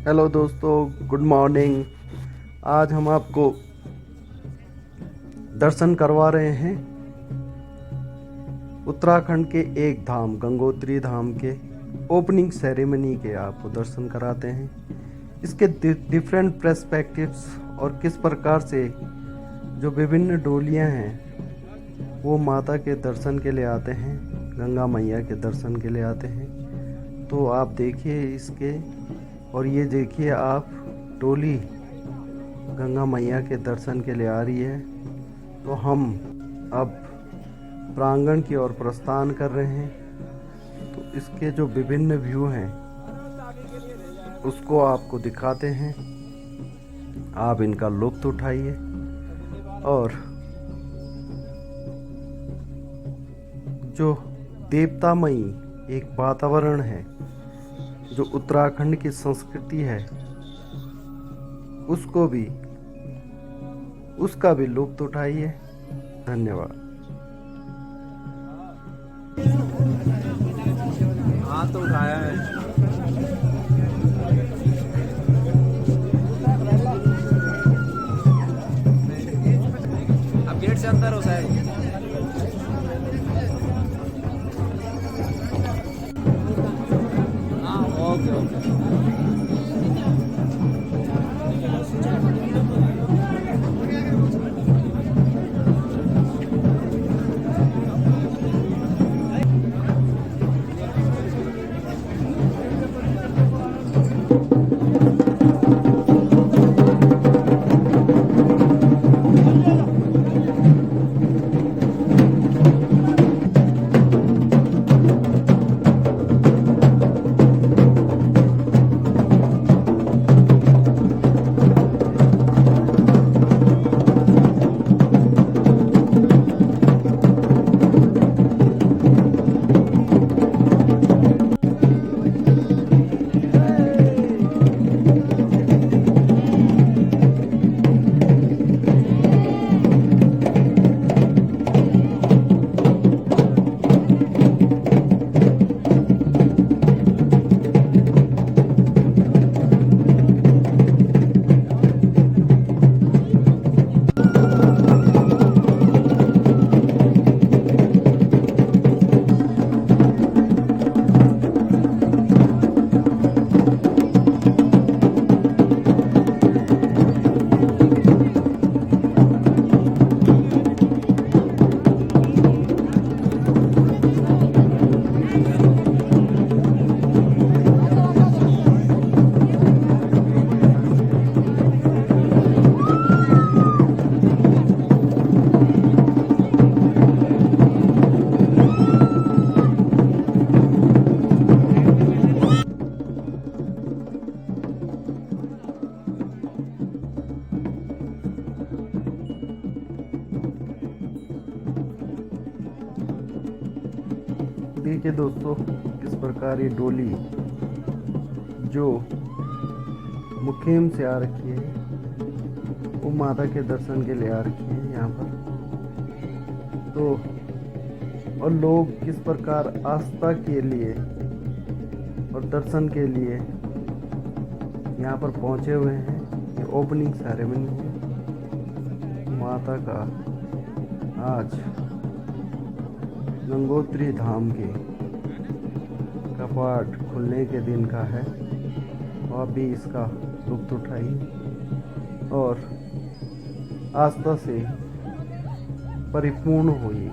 Hello दोस्तों, good morning. आज हम आपको दर्शन करवा रहे हैं उत्तराखंड के एक धाम गंगोत्री धाम के ओपनिंग सेरेमनी के। आपको दर्शन कराते हैं इसके डिफरेंट पर्सपेक्टिव्स और किस प्रकार से जो विभिन्न डोलियां हैं वो माता के दर्शन के लिए आते हैं, गंगा मैया के दर्शन के लिए आते हैं। तो आप देखिए इसके, और ये देखिए आप डोली गंगा मैया के दर्शन के लिए आ रही है। तो हम अब प्रांगण की ओर प्रस्थान कर रहे हैं। तो इसके जो विभिन्न व्यू हैं उसको आपको दिखाते हैं। आप इनका लुत्फ उठाइए। और जो देवतामयी एक वातावरण है, जो उत्तराखंड की संस्कृति है, उसका भी लुत्फ उठाइए। धन्यवाद। हाँ तो उठाया है। अब गेट से अंदर हो जाए। हाँ ओके ओके। देखिए दोस्तों, किस प्रकार ये डोली जो मुखेम से आ रखी है वो माता के दर्शन के लिए आ रखी है यहाँ पर। तो और लोग किस प्रकार आस्था के लिए और दर्शन के लिए यहाँ पर पहुँचे हुए हैं। ये ओपनिंग सेरेमनी है माता का। आज गंगोत्री धाम के कपाट खुलने के दिन का है। तो आप भी इसका लुत्फ उठाइए और आस्था से परिपूर्ण होइए।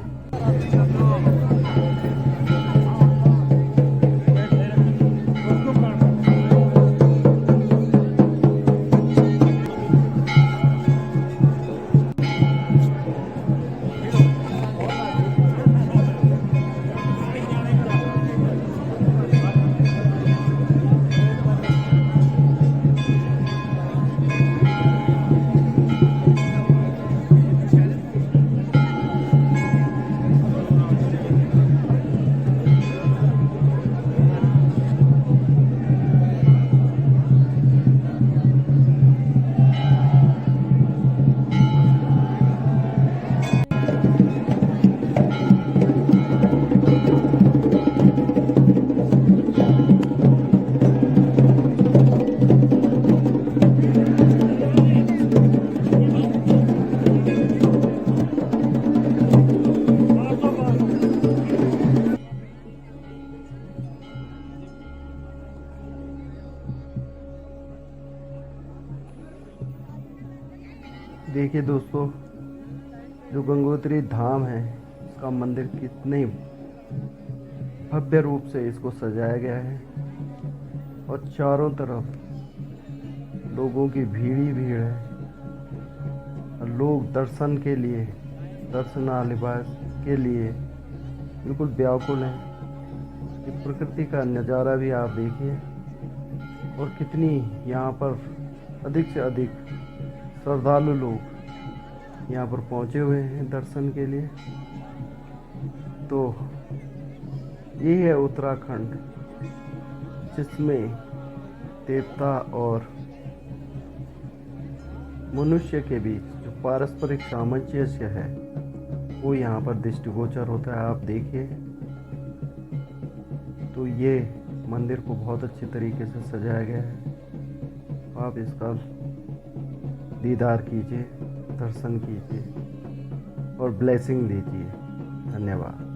देखिए दोस्तों, जो गंगोत्री धाम है इसका मंदिर कितने भव्य रूप से इसको सजाया गया है और चारों तरफ लोगों की भीड़ ही भीड़ है और लोग दर्शन के लिए, दर्शनालिबास के लिए बिल्कुल व्याकुल हैं। ये प्रकृति का नज़ारा भी आप देखिए और कितनी यहाँ पर अधिक से अधिक श्रद्धालु लोग यहाँ पर पहुँचे हुए हैं दर्शन के लिए। तो ये है उत्तराखंड, जिसमें देवता और मनुष्य के बीच जो पारस्परिक सामंजस्य है वो यहाँ पर दृष्टिगोचर होता है। आप देखिए, तो ये मंदिर को बहुत अच्छी तरीके से सजाया गया है। आप इसका दीदार कीजिए, दर्शन कीजिए और ब्लेसिंग लीजिए। धन्यवाद।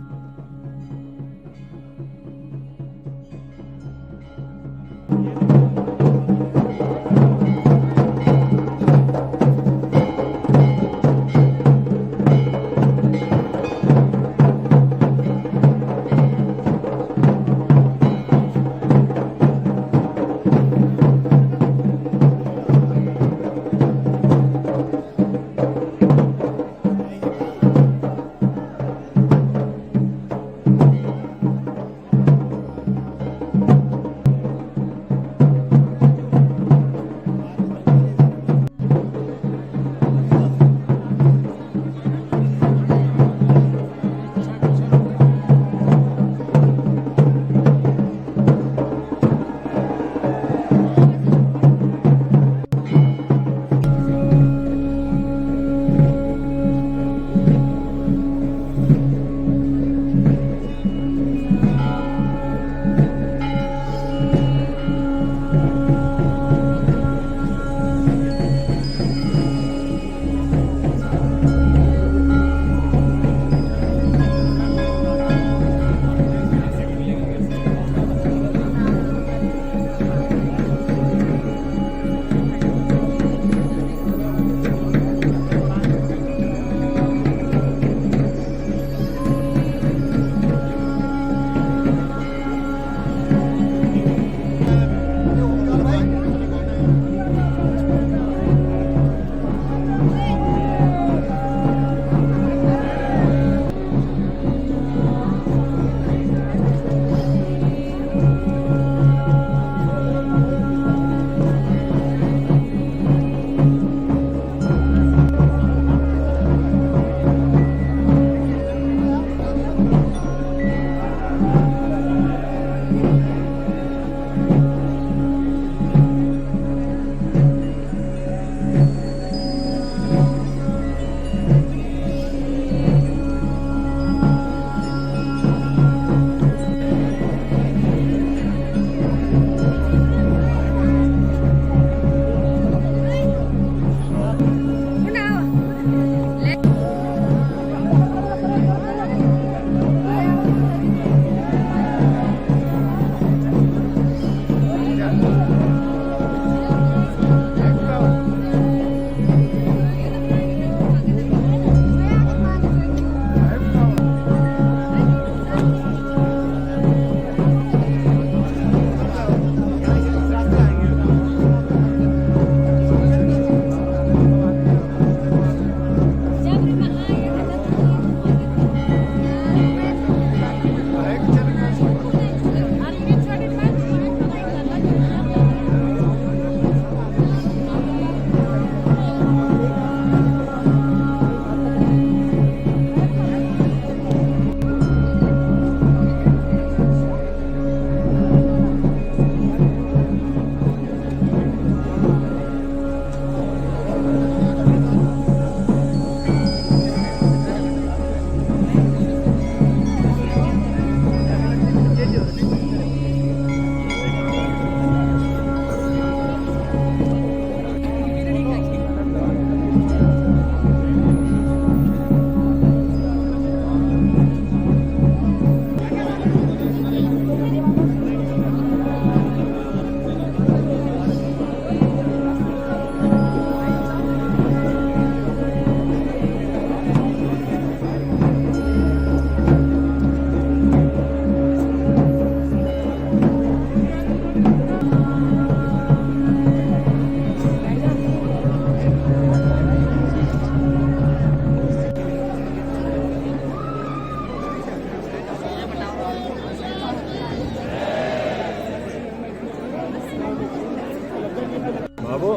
बाबू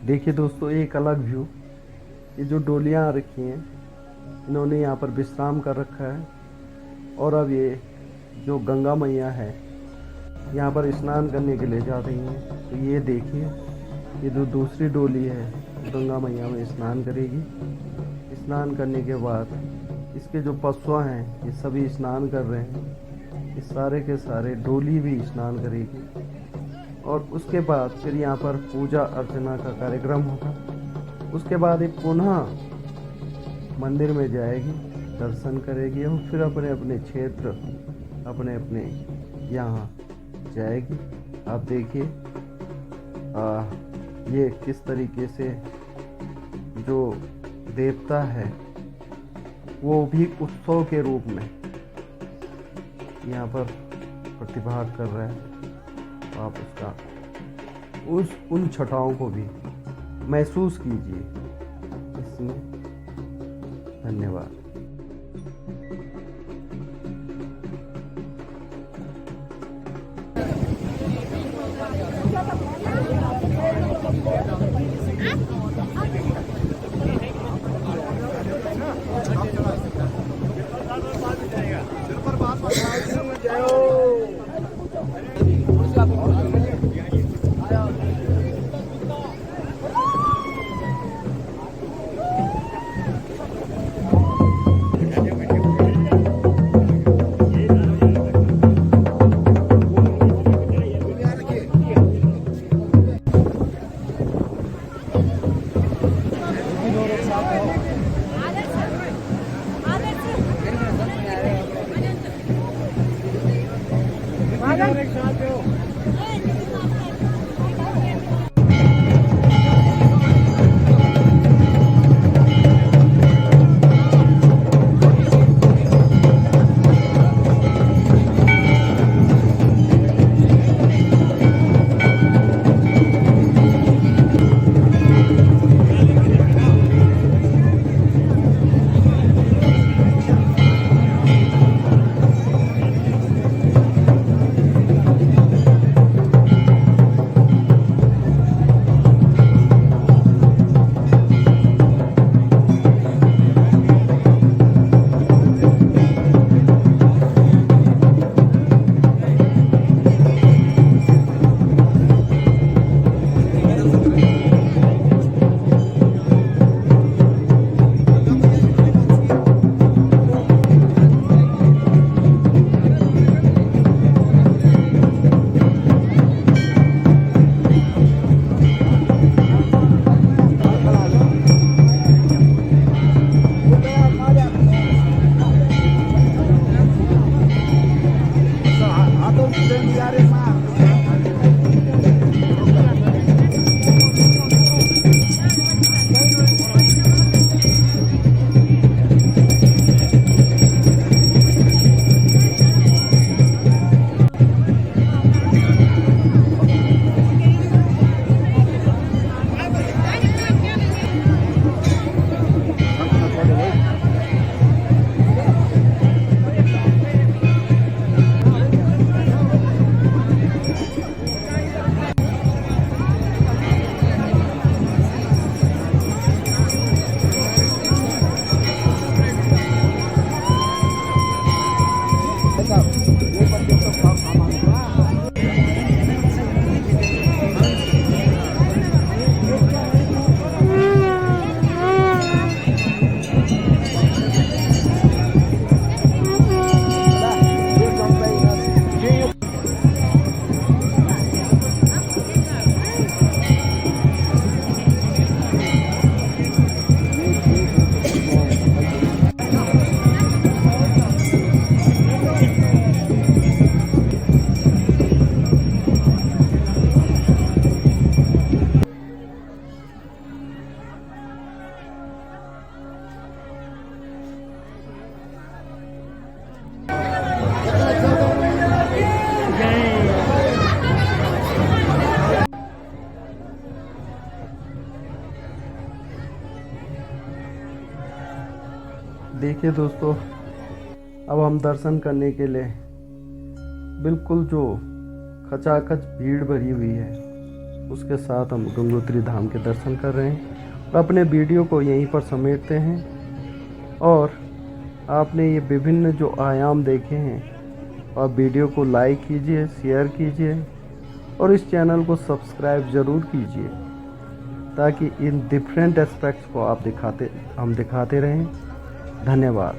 देखिए दोस्तों, एक अलग व्यू। ये जो डोलियाँ आ रखी हैं, इन्होंने यहाँ पर विश्राम कर रखा है। और अब ये जो गंगा मैया है यहाँ पर स्नान करने के लिए जा रही हैं। तो ये देखिए, ये जो दूसरी डोली है गंगा मैया में स्नान करेगी। स्नान करने के बाद इसके जो पशु हैं ये सभी स्नान कर रहे हैं। ये सारे के सारे डोली भी स्नान करेगी। और उसके बाद फिर यहाँ पर पूजा अर्चना का कार्यक्रम होगा। उसके बाद ये पुनः मंदिर में जाएगी, दर्शन करेगी और फिर अपने अपने क्षेत्र, अपने अपने यहाँ जाएगी। आप देखिए ये किस तरीके से जो देवता है वो भी उत्सव के रूप में यहाँ पर प्रतिभाग कर रहा है। आप उसका उन छटाओं को भी महसूस कीजिए इसमें। धन्यवाद। देखिए दोस्तों, अब हम दर्शन करने के लिए बिल्कुल जो खचाखच भीड़ भरी हुई है उसके साथ हम गंगोत्री धाम के दर्शन कर रहे हैं और अपने वीडियो को यहीं पर समेटते हैं। और आपने ये विभिन्न जो आयाम देखे हैं, आप वीडियो को लाइक कीजिए, शेयर कीजिए और इस चैनल को सब्सक्राइब ज़रूर कीजिए ताकि इन डिफरेंट एस्पेक्ट्स को हम दिखाते रहें। धन्यवाद।